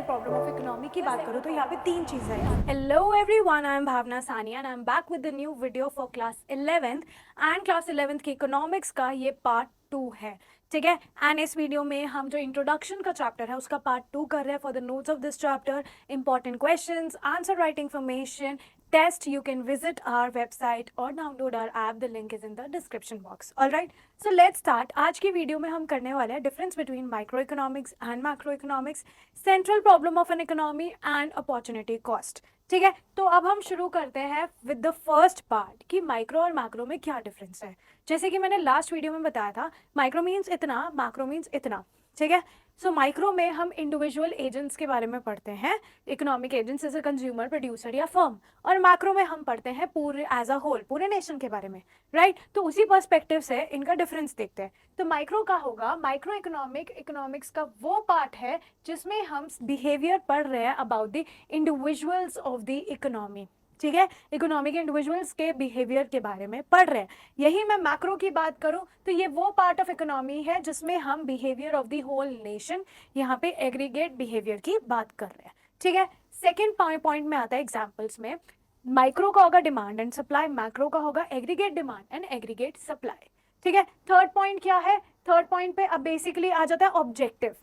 Problem of economy की बात करूँ तो यहाँ पे तीन चीज़ें हैं। Hello everyone, I am Bhavna Sania and I am back with the new video for class 11th and class 11th के इकोनॉमिक्स का ये पार्ट 2 है, ठीक है। एंड इस वीडियो में हम जो इंट्रोडक्शन का चैप्टर है उसका पार्ट 2 कर रहे हैं। For the notes of this chapter, important questions, answer right information, test, you can visit our website or download our app. The link is in the description box. All right, so let's start. आज की video में हम करने वाले हैं difference between micro economics and macro economics, central problem of an economy and opportunity cost, ठीक है। तो अब हम शुरू करते हैं विद द फर्स्ट पार्ट कि माइक्रो और मैक्रो में क्या डिफरेंस है। जैसे कि मैंने लास्ट वीडियो में बताया था, माइक्रो मीन्स इतना, मैक्रो मीन्स इतना, ठीक है। सो माइक्रो में हम इंडिविजुअल एजेंट्स के बारे में पढ़ते हैं, इकोनॉमिक एजेंट्स जैसे कंज्यूमर, प्रोड्यूसर या फर्म, और मैक्रो में हम पढ़ते हैं पूरे एज अ होल, पूरे नेशन के बारे में, राइट। तो उसी पर्सपेक्टिव से इनका डिफरेंस देखते हैं। तो माइक्रो का होगा, माइक्रो इकोनॉमिक्स का वो पार्ट है जिसमें हम बिहेवियर पढ़ रहे हैं about the individuals of the economy, ठीक है। इकोनॉमिक इंडिविजुअल्स के बिहेवियर के बारे में पढ़ रहे हैं। यही मैं मैक्रो की बात करूं तो ये वो पार्ट ऑफ इकोनॉमी है जिसमें हम behaviour of the whole nation, यहाँ पे एग्रीगेट बिहेवियर की बात कर रहे हैं, ठीक है। सेकेंड पॉइंट में आता है एग्जाम्पल्स में, माइक्रो का होगा डिमांड एंड सप्लाई, मैक्रो का होगा aggregate demand and aggregate supply, ठीक है। थर्ड पॉइंट क्या है, थर्ड पॉइंट पे अब बेसिकली आ जाता है ऑब्जेक्टिव।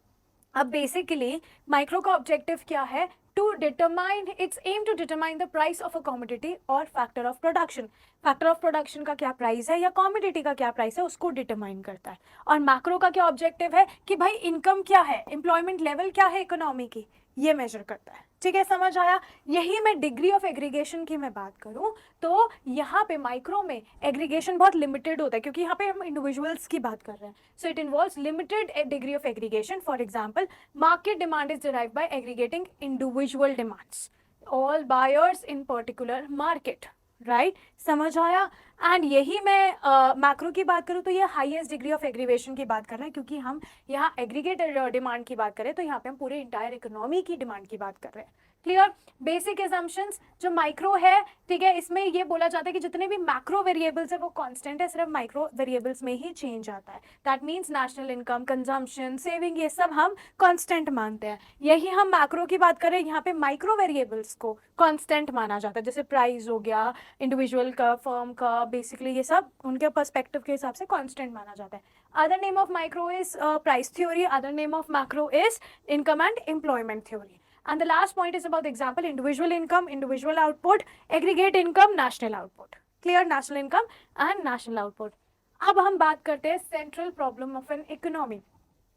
अब बेसिकली माइक्रो का ऑब्जेक्टिव क्या है, to determine its aim to determine the price of a commodity और factor of production, factor of production का क्या प्राइस है या कॉमोडिटी का क्या प्राइस है उसको डिटरमाइन करता है। और मैक्रो का क्या ऑब्जेक्टिव है कि भाई इनकम क्या है, एम्प्लॉयमेंट लेवल क्या है इकोनॉमी की, ये मेजर करता है, ठीक है। समझ आया। यही मैं डिग्री ऑफ एग्रीगेशन की मैं बात करूं तो यहाँ पे माइक्रो में एग्रीगेशन बहुत लिमिटेड होता है क्योंकि यहाँ पे हम इंडिविजुअल्स की बात कर रहे हैं। So it involves limited degree of aggregation. For example, market demand is derived bye aggregating individual demands, all buyers in particular market, right, समझ आया। एंड यही मैं मैक्रो की बात करूँ तो ये हाईएस्ट डिग्री ऑफ एग्रीगेशन की बात कर रहे हैं क्योंकि हम यहाँ एग्रीगेटेड डिमांड की बात करें तो यहाँ पे हम पूरे इंटायर इकोनॉमी की डिमांड की बात कर रहे हैं। क्लियर। बेसिक एजम्पशंस जो माइक्रो है, ठीक है, इसमें ये बोला जाता है कि जितने भी मैक्रो वेरिएबल्स है वो कांस्टेंट है, सिर्फ माइक्रो वेरिएबल्स में ही चेंज आता है। That means national income, consumption, saving, ये सब हम कांस्टेंट मानते हैं। यही हम मैक्रो की बात करें, यहाँ पे माइक्रो वेरिएबल्स को कांस्टेंट माना जाता है, जैसे प्राइस हो गया, इंडिविजुअल का, फर्म का, बेसिकली ये सब उनके पर्सपेक्टिव के हिसाब से कांस्टेंट माना जाता है। Other name of micro is price theory, other name of macro is income and employment theory. And the last point is about the example, individual income, individual output, aggregate income, national output. Clear, national income and national output. अब हम बात करते हैं central problem of an economy.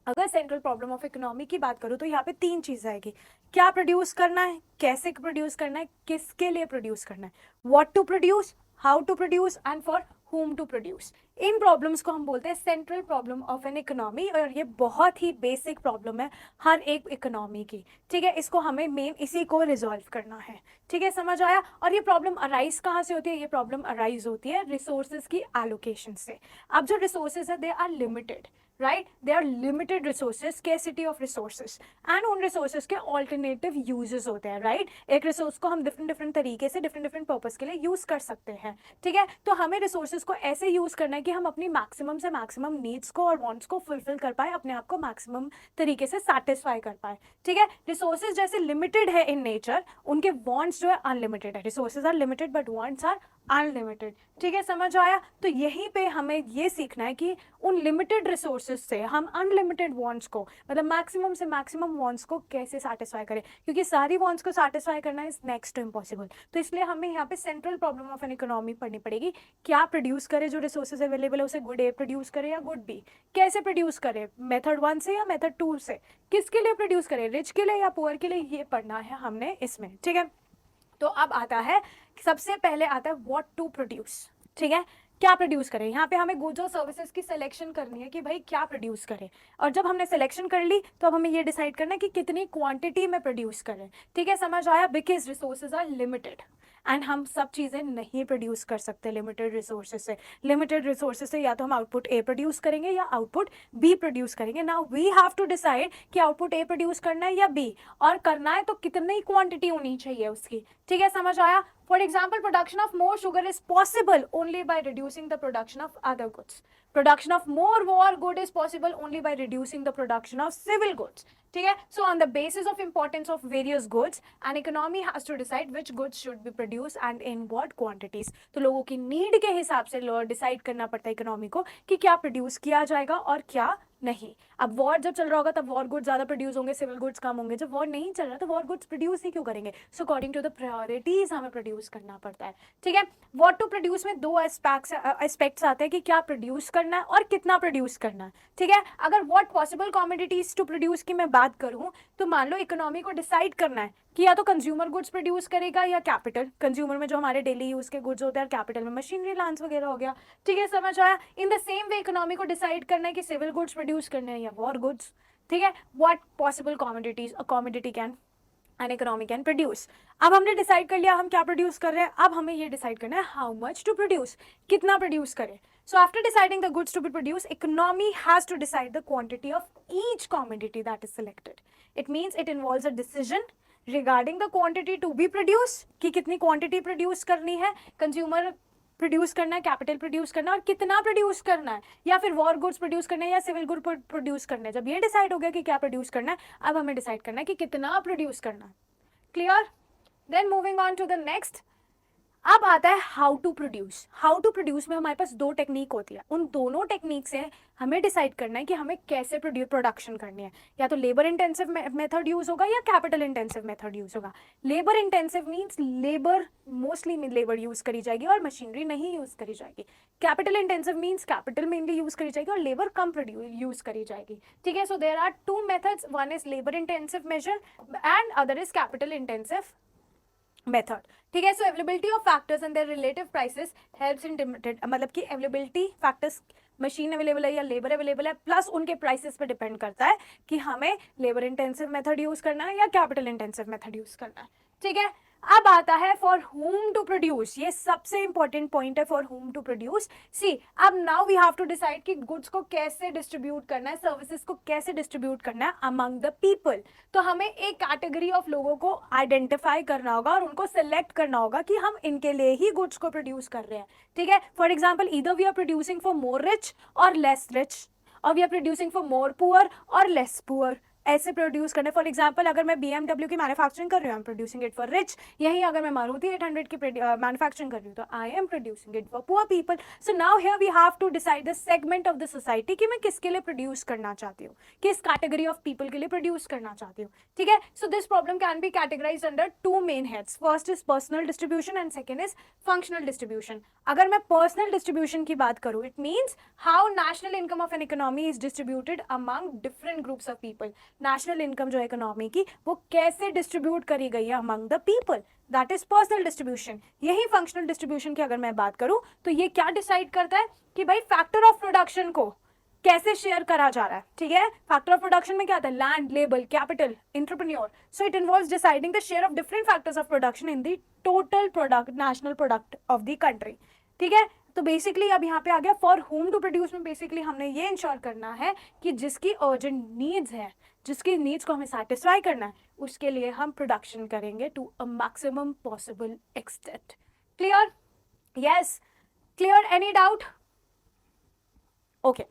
अगर central problem of economy की बात करूँ तो यहाँ पे तीन चीज़ आएगी, क्या प्रोड्यूस करना है, कैसे प्रोड्यूस करना है, किसके लिए प्रोड्यूस करना है, what to produce, how to produce and for whom to produce। इन प्रॉब्लम्स को हम बोलते हैं central problem of an economy और ये बहुत ही बेसिक प्रॉब्लम है हर एक इकोनॉमी की, ठीक है। इसको हमें मेन इसी को रिजॉल्व करना है, ठीक है, समझ आया। और ये प्रॉब्लम अराइज कहाँ से होती है, ये प्रॉब्लम अराइज होती है रिसोर्सेज की एलोकेशन से। अब जो रिसोर्सेज है they are limited, right, they are limited resources, scarcity of resources, and उन रिसोर्सेज के ऑल्टरनेटिव यूजेस होते हैं, राइट। एक रिसोर्स को हम डिफरेंट तरीके से डिफरेंट पर्पस के लिए यूज कर सकते हैं, ठीक है। तो हमें रिसोर्सेज को ऐसे यूज करना है कि हम अपनी मैक्सिमम से मैक्सिमम नीड्स को और वांट्स को फुलफिल कर पाए, अपने आप को मैक्सिमम तरीके से सेटिस्फाई कर पाए, ठीक है। रिसोर्सेज जैसे लिमिटेड है इन नेचर, उनके वांट्स जो है अनलिमिटेड है। Resources are limited but wants are unlimited, ठीक है, समझ आया। तो यहीं पे हमें ये सीखना है कि उन लिमिटेड रिसोर्सेज से हम अनलिमिटेड वांट्स को, मतलब मैक्सिमम से मैक्सिमम वांट्स को कैसे सेटिस्फाई करें, क्योंकि सारी वांट्स को सेटिस्फाई करना इज नेक्स्ट टू इम्पॉसिबल। तो इसलिए हमें यहाँ पे central problem of an economy पढ़नी पड़ेगी, क्या प्रोड्यूस करे, जो रिसोर्सेज अवेलेबल है उसे गुड ए प्रोड्यूस करे या गुड बी, कैसे प्रोड्यूस करे, मेथड 1 से या मेथड 2 से, किसके लिए प्रोड्यूस करे, रिच के लिए या पुअर के लिए, ये पढ़ना है हमने इसमें, ठीक है। तो अब आता है, सबसे पहले आता है व्हाट टू प्रोड्यूस, ठीक है, क्या प्रोड्यूस करें। यहाँ पे हमें गुड्स और सर्विसेज की सिलेक्शन करनी है कि भाई क्या प्रोड्यूस करें, और जब हमने सिलेक्शन कर ली तो अब हमें ये डिसाइड करना है कि कितनी क्वांटिटी में प्रोड्यूस करें, ठीक है, समझ आया। Because resources are limited and हम सब चीज़ें नहीं प्रोड्यूस कर सकते लिमिटेड रिसोर्सेज से। लिमिटेड रिसोर्सेज से या तो हम आउटपुट ए प्रोड्यूस करेंगे या आउटपुट बी प्रोड्यूस करेंगे। Now we have to decide कि आउटपुट ए प्रोड्यूस करना है या बी, और करना है तो कितनी क्वांटिटी होनी चाहिए उसकी, ठीक है, समझ आया। For example, production of more sugar is possible only by reducing the production of other goods. Production of more war good is possible only by reducing the production of civil goods. ठीक है? So on the basis of importance of various goods, an economy has to decide which goods should be produced and in what quantities. तो लोगों की need के हिसाब से decide करना पड़ता है इकोनॉमी को कि क्या प्रोड्यूस किया जाएगा और क्या नहीं. अब वॉर जब चल रहा होगा तब वॉर गुड्स ज्यादा प्रोड्यूस होंगे, सिविल गुड्स कम होंगे. जब वॉर नहीं चल रहा तो वॉर गुड्स प्रोड्यूस ही क्यों करेंगे? So according to the priorities हमें प्रोड्यूस करना पड़ता है. ठीक है. व्हाट टू प्रोड्यूस में दो एस्पेक्ट्स आते हैं कि क्या प्रोड्यूस करना है और कितना प्रोड्यूस करना है. ठीक है. अगर what possible commodities to produce की मैं बात करूं तो मान लो इकोनॉमी को डिसाइड करना है कि या तो कंज्यूमर गुड्स प्रोड्यूस करेगा या कैपिटल. कंज्यूमर में जो हमारे डेली यूज के गुड्स होते हैं, कैपिटल में मशीनरी, लैंड्स वगैरह हो गया. ठीक है, समझ आया. In the same way economy को डिसाइड करना है कि सिविल गुड्स प्रोड्यूस करने हैं या वॉर गुड्स. ठीक है. What possible commodities a commodity can an economy can produce. अब हमने डिसाइड कर लिया हम क्या प्रोड्यूस कर रहे हैं. अब हमें ये डिसाइड करना है हाउ मच टू प्रोड्यूस, कितना प्रोड्यूस करें. So after deciding the goods to be produced, economy has to decide the quantity of each commodity that is selected. It means it involves a decision regarding the quantity to be produced, कि कितनी quantity produce करनी है, consumer produce करना है, capital produce करना है और कितना प्रोड्यूस करना है, या फिर वॉर गुड्स प्रोड्यूस करना है या सिविल गुड प्रोड्यूस करना है. जब ये डिसाइड हो गया कि क्या प्रोड्यूस करना है, अब हमें डिसाइड करना है कि कितना प्रोड्यूस करना है. Clear. Then moving on to the next. अब आता है how to produce. How to produce में हमारे पास दो टेक्निक होती है. उन दोनों टेक्निक से हमें डिसाइड करना है कि हमें कैसे प्रोडक्शन करनी है. या तो लेबर इंटेंसिव मेथड यूज होगा या कैपिटल इंटेंसिव मेथड यूज होगा. Labour intensive means labour, mostly labour use करी जाएगी और मशीनरी नहीं यूज करी जाएगी. Capital intensive means capital mainly use करी जाएगी और लेबर कम यूज करी जाएगी. ठीक है. So there are two methods. One is labour intensive major and other is capital intensive method. ठीक है. So availability of factors and their relative prices helps in मतलब कि अवेलेबिलिटी फैक्टर्स, मशीन अवेलेबल है या लेबर अवेलेबल है, plus उनके prices पे depend करता है कि हमें लेबर इंटेंसिव मेथड यूज करना है या कैपिटल इंटेंसिव मेथड यूज करना है. ठीक है. अब आता है फॉर whom टू प्रोड्यूस. ये सबसे इंपॉर्टेंट पॉइंट है, for whom to produce. See, अब now we have to decide कि गुड्स को कैसे डिस्ट्रीब्यूट करना है, सर्विसेज को कैसे डिस्ट्रीब्यूट करना है अमंग द पीपल. तो हमें एक कैटेगरी ऑफ लोगों को आइडेंटिफाई करना होगा और उनको सेलेक्ट करना होगा कि हम इनके लिए ही गुड्स को प्रोड्यूस कर रहे हैं. ठीक है. For example, either we are producing for more rich और लेस रिच, और we are producing for more poor और लेस पुअर. ऐसे प्रोड्यूस करने. फॉर एग्जाम्पल, अगर मैं BMW की मैन्युफैक्चरिंग कर रही हूँ, I am producing it for rich. यही अगर मैं मारुति 800 की मैन्युफैक्चरिंग कर रही हूँ तो I am producing it for poor people. So now here we have to decide the segment of the society कि मैं किसके लिए प्रोड्यूस करना चाहती हूँ, किस कैटेगरी ऑफ पीपल के लिए प्रोड्यूस करना चाहती हूँ. ठीक है. So this problem can be categorised under to main heads. First is personal distribution and second is functional distribution. अगर मैं पर्सनल डिस्ट्रीब्यूशन की बात करूँ, it means how national income of an economy is distributed among different groups of people. National income जो economy की वो कैसे distribute करी गई है among the people, that is personal distribution. यही फंक्शनल डिस्ट्रीब्यूशन की अगर मैं बात करूं तो ये क्या डिसाइड करता है कि भाई फैक्टर ऑफ प्रोडक्शन को कैसे शेयर करा जा रहा है. ठीक है. फैक्टर ऑफ प्रोडक्शन में क्या आता है? Land, labour, capital, entrepreneur. So it involves deciding the share of different factors of production in the total product, national product of the country. ठीक है. तो बेसिकली अब यहाँ पे आ गया फॉर होम टू प्रोड्यूस में बेसिकली हमने ये इंश्योर करना है कि जिसकी अर्जेंट नीड्स है, जिसकी नीड्स को हमें सेटिस्फाई करना है, उसके लिए हम प्रोडक्शन करेंगे to a maximum possible extent. Clear? Yes. Clear? Any doubt? Okay.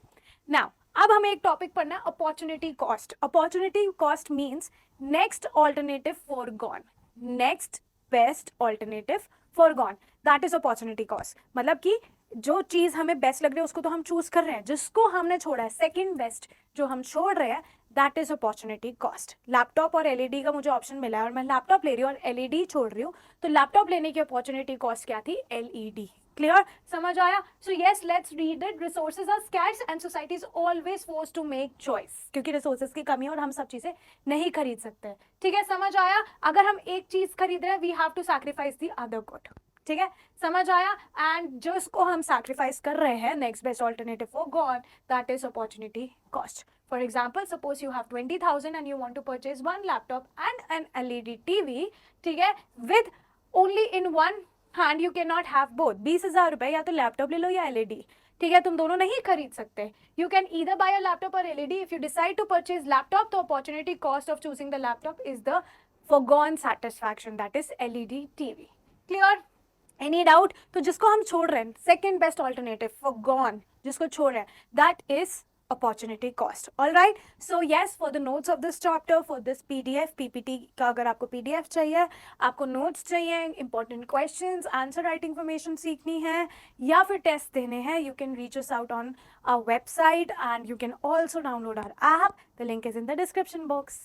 Now अब हमें एक टॉपिक पढ़ना है, opportunity cost. Opportunity cost means next alternative forgone, next best alternative forgone, that is opportunity cost. मतलब कि जो चीज हमें बेस्ट लग रही है उसको तो हम चूज कर रहे हैं, जिसको हमने छोड़ा है सेकंड बेस्ट जो हम छोड़ रहे हैं, that is opportunity cost. Laptop और एलईडी का मुझे ऑप्शन मिला है और मैं लैपटॉप ले रही हूँ और एलईडी छोड़ रही हूँ, तो लैपटॉप लेने की अपॉर्चुनिटी कॉस्ट क्या थी? एलईडी. क्लियर? समझ आया? So yes, let's read it. Resources are scarce and society is always forced to make choice, क्योंकि रिसोर्सेज की कमी है और हम सब चीजें नहीं खरीद सकते. ठीक है. समझ आया? अगर हम एक चीज खरीद रहे हैं, we have to sacrifice the other good. ठीक है. समझ आया? एंड जिसको हम सैक्रिफाइस कर रहे हैं, next best alternative for gone, that is opportunity cost. For example, suppose you have 20,000 and you want to purchase one laptop and an LED TV, ठीक है, with only in one hand you cannot have both. 20,000 रुपए या तो laptop ले लो या LED. ठीक है. तुम दोनों नहीं खरीद सकते. You can either buy a laptop or LED. If you decide to purchase laptop, the opportunity cost of choosing the laptop is the foregone satisfaction, that is LED TV. Clear? Any doubt? तो जिसको हम छोड़ रहे हैं, second best alternative forgone, जिसको छोड़ रहे हैं, that is opportunity cost. All right, so yes, for the notes of this chapter, for this PDF, PPT का अगर आपको पीडीएफ चाहिए, आपको नोट्स चाहिए, important questions, answer writing information सीखनी है या फिर टेस्ट देने हैं, you can reach us out on our website and you can also download our app. The link is in the description box.